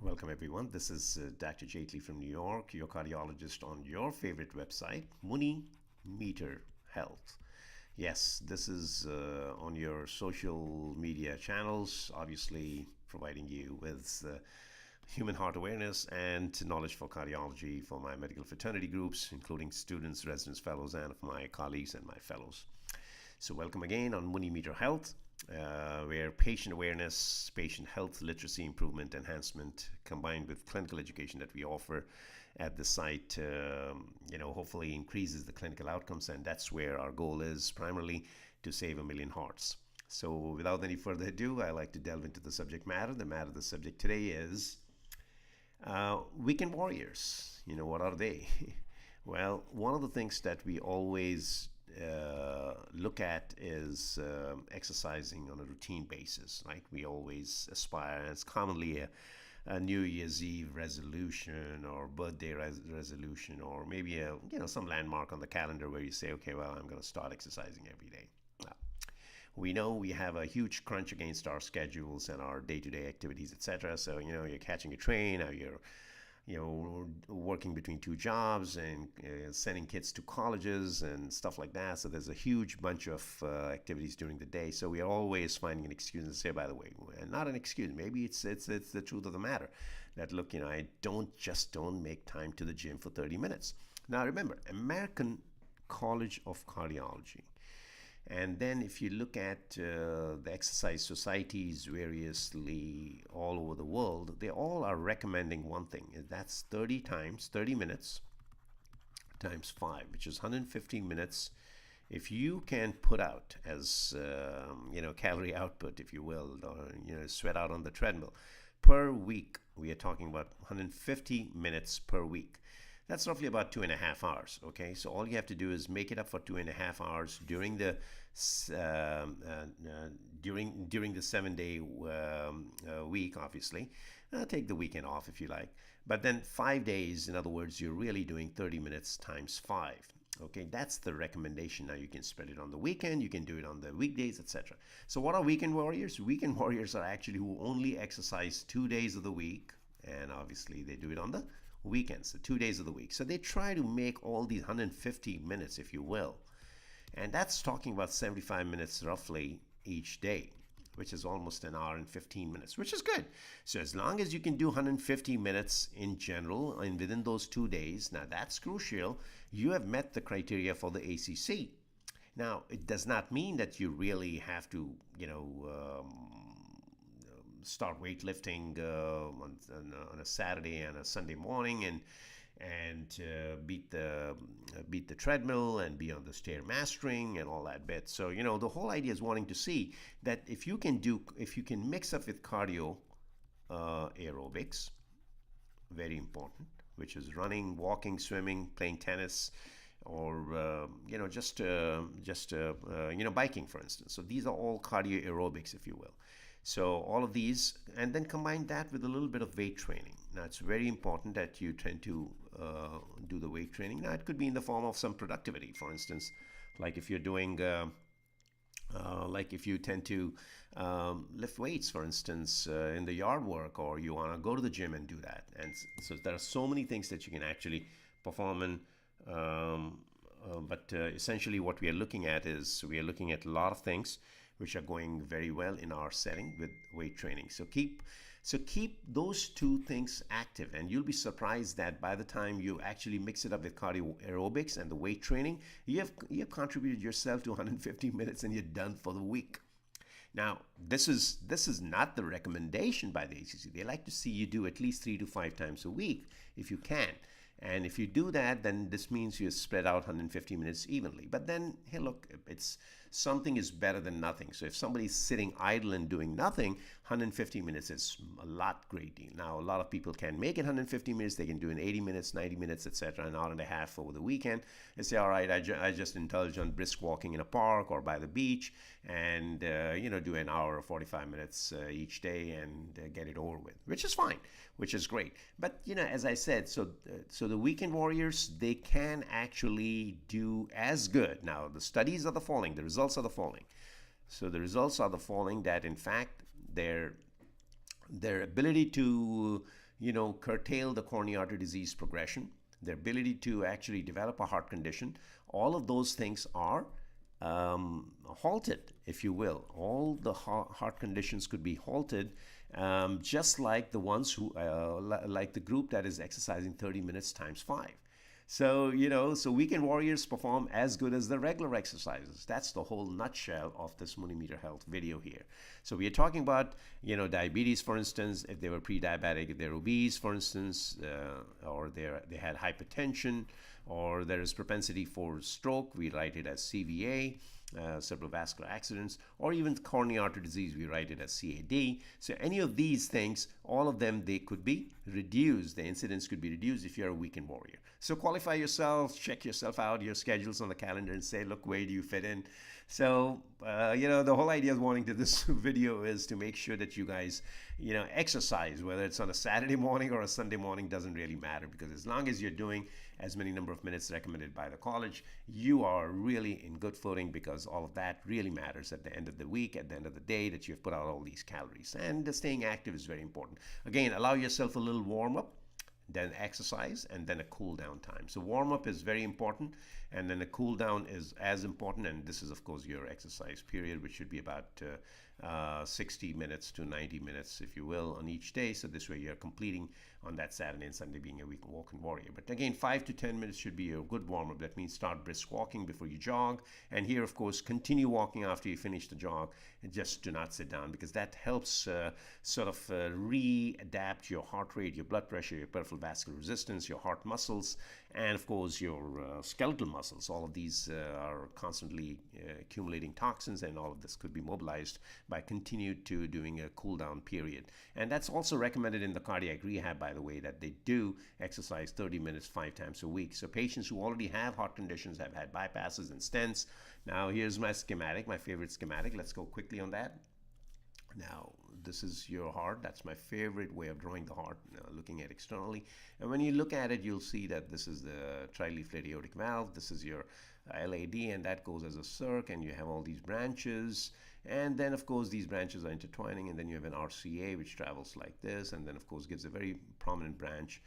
Welcome, everyone. This is Dr. Jaitly from New York, your cardiologist on your favorite website, MuniMeterHealth. Yes, this is on your social media channels, obviously providing you with human heart awareness and knowledge for cardiology for my medical fraternity groups, including students, residents, fellows, and of my colleagues and my fellows. So welcome again on MuniMeterHealth, where patient awareness, patient health literacy improvement enhancement combined with clinical education that we offer at the site, hopefully increases the clinical outcomes, and that's where our goal is primarily to save 1 million hearts. So without any further ado, I like to delve into the subject matter. The matter of the subject today is weekend warriors. What are they? Well, one of the things that we always look at is exercising on a routine basis, right? We always aspire, and it's commonly a New Year's Eve resolution or birthday resolution, or maybe some landmark on the calendar where you say, okay, well, I'm going to start exercising every day. Now, we know we have a huge crunch against our schedules and our day-to-day activities, etc. So you're catching a train, or you're working between two jobs and sending kids to colleges and stuff like that. So there's a huge bunch of activities during the day. So we are always finding an excuse to say, by the way, and not an excuse, maybe it's the truth of the matter that, look, I don't make time to the gym for 30 minutes. Now remember, American College of Cardiology. And then if you look at the exercise societies variously all over the world, they all are recommending one thing. That's 30 minutes times 5, which is 150 minutes. If you can put out as, calorie output, if you will, or, sweat out on the treadmill per week, we are talking about 150 minutes per week. That's roughly about 2.5 hours. Okay, so all you have to do is make it up for 2.5 hours during the during the 7-day week. Obviously, take the weekend off if you like, but then 5 days. In other words, you're really doing 30 minutes times 5. Okay, that's the recommendation. Now you can spread it on the weekend, you can do it on the weekdays, etc. So what are weekend warriors? Weekend warriors are actually who only exercise 2 days of the week, and obviously they do it on the weekends, the 2 days of the week. So they try to make all these 150 minutes, if you will. And that's talking about 75 minutes roughly each day, which is almost an hour and 15 minutes, which is good. So as long as you can do 150 minutes in general and within those 2 days, now that's crucial. You have met the criteria for the ACC. Now, it does not mean that you really have to, start weightlifting on a Saturday and a Sunday morning and beat the treadmill and be on the stair mastering and all that bit. So the whole idea is wanting to see that if you can mix up with cardio aerobics, very important, which is running, walking, swimming, playing tennis, or biking, for instance. So these are all cardio aerobics, if you will. So all of these, and then combine that with a little bit of weight training. Now it's very important that you tend to do the weight training. Now it could be in the form of some productivity, for instance, like if you're doing, if you tend to lift weights, for instance, in the yard work, or you want to go to the gym and do that. And so there are so many things that you can actually perform in. But essentially what we are looking at is we are looking at a lot of things which are going very well in our setting with weight training. So keep those two things active, and you'll be surprised that by the time you actually mix it up with cardio aerobics and the weight training, you have contributed yourself to 150 minutes and you're done for the week. Now, this is not the recommendation by the ACC. They like to see you do at least 3 to 5 times a week if you can. And if you do that, then this means you spread out 150 minutes evenly. But then, hey, look, something is better than nothing. So if somebody's sitting idle and doing nothing, 150 minutes is a lot great deal. Now, a lot of people can make it 150 minutes. They can do it in 80 minutes, 90 minutes, etc., an hour and a half over the weekend. They say, all right, I just indulge on brisk walking in a park or by the beach and, do an hour or 45 minutes each day and get it over with, which is fine, which is great. But, as I said, so the weekend warriors, they can actually do as good. Now, the studies are the following. The results are the following. So the results are the following, that in fact their ability to curtail the coronary artery disease progression, their ability to actually develop a heart condition. All of those things are halted, if you will. All the heart conditions could be halted, just like the ones who, like the group that is exercising 30 minutes times 5. So, so weekend warriors perform as good as the regular exercises. That's the whole nutshell of this MuniMeterHealth video here. So we are talking about, diabetes, for instance, if they were pre-diabetic, if they're obese, for instance, or they had hypertension, or there is propensity for stroke, we write it as CVA, cerebrovascular accidents, or even coronary artery disease, we write it as CAD. So any of these things, all of them, they could be reduced. The incidence could be reduced if you're a weekend warrior. So qualify yourself, check yourself out, your schedules on the calendar, and say, look, where do you fit in? So, the whole idea of wanting to this video is to make sure that you guys, exercise, whether it's on a Saturday morning or a Sunday morning, doesn't really matter, because as long as you're doing as many number of minutes recommended by the college, you are really in good footing, because all of that really matters at the end of the week, at the end of the day, that you've put out all these calories. And staying active is very important. Again, allow yourself a little warm up, then exercise, and then a cool down time. So warm up is very important, and then a cool down is as important. And this is, of course, your exercise period, which should be about 60 minutes to 90 minutes, if you will, on each day. So this way you're completing on that Saturday and Sunday, being a weekend walking warrior. But again, 5 to 10 minutes should be a good warm up. That means start brisk walking before you jog. And here, of course, continue walking after you finish the jog, and just do not sit down, because that helps readapt your heart rate, your blood pressure, your peripheral vascular resistance, your heart muscles, and of course your skeletal muscles. All of these are constantly accumulating toxins, and all of this could be mobilized by continued to doing a cool down period. And that's also recommended in the cardiac rehab, by the way, that they do exercise 30 minutes 5 times a week. So patients who already have heart conditions, have had bypasses and stents. Now here's my schematic, my favorite schematic. Let's go quickly on that. Now, this is your heart. That's my favorite way of drawing the heart, looking at externally. And when you look at it, you'll see that this is the trileaflet aortic valve. This is your LAD, and that goes as a circ, and you have all these branches. And then, of course, these branches are intertwining, and then you have an RCA, which travels like this, and then, of course, gives a very prominent branch,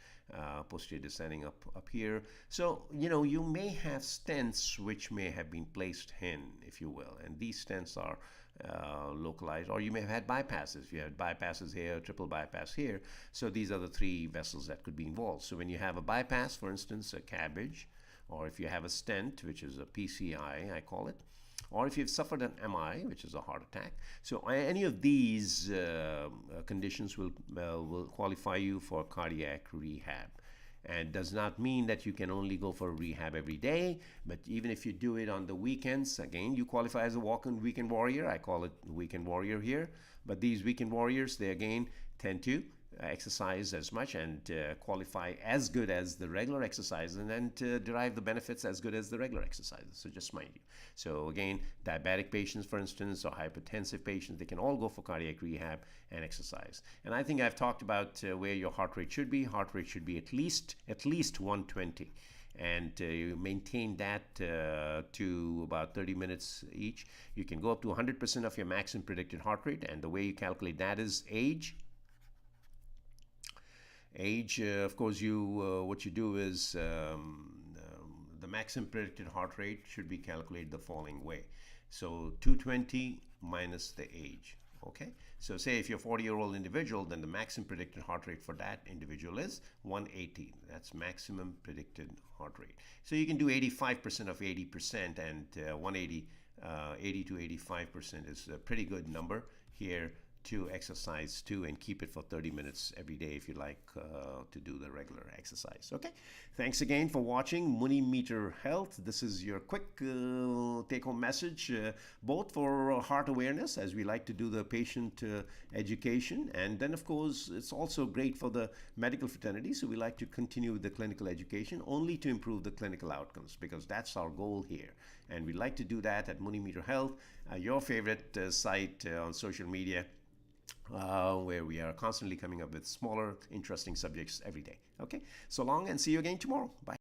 posterior descending up here. So, you may have stents which may have been placed in, if you will, and these stents are localized, or you may have had bypasses. If you had bypasses here, triple bypass here, so these are the 3 vessels that could be involved. So when you have a bypass, for instance, a cabbage, or if you have a stent, which is a PCI, I call it, or if you've suffered an MI, which is a heart attack. So any of these conditions will qualify you for cardiac rehab. And does not mean that you can only go for rehab every day, but even if you do it on the weekends, again, you qualify as a walking weekend warrior. I call it weekend warrior here. But these weekend warriors, they again tend to exercise as much and qualify as good as the regular exercise, and then to derive the benefits as good as the regular exercises. So just mind you. So again, diabetic patients, for instance, or hypertensive patients, they can all go for cardiac rehab and exercise. And I think I've talked about where your heart rate should be. Heart rate should be at least 120. And you maintain that to about 30 minutes each. You can go up to 100% of your maximum predicted heart rate, and the way you calculate that is age. Of course, what you do is the maximum predicted heart rate should be calculated the following way. So 220 minus the age. Okay, so say if you're a 40-year-old individual, then the maximum predicted heart rate for that individual is 180. That's maximum predicted heart rate. So you can do 85% of 80%, and 180, 80 to 85% is a pretty good number here to exercise to, and keep it for 30 minutes every day if you like to do the regular exercise. Okay, thanks again for watching MuniMeterHealth. This is your quick take-home message, both for heart awareness, as we like to do the patient education, and then of course it's also great for the medical fraternity, so we like to continue with the clinical education only to improve the clinical outcomes, because that's our goal here, and we like to do that at MuniMeterHealth, your favorite site on social media, where we are constantly coming up with smaller, interesting subjects every day. Okay, so long, and see you again tomorrow. Bye.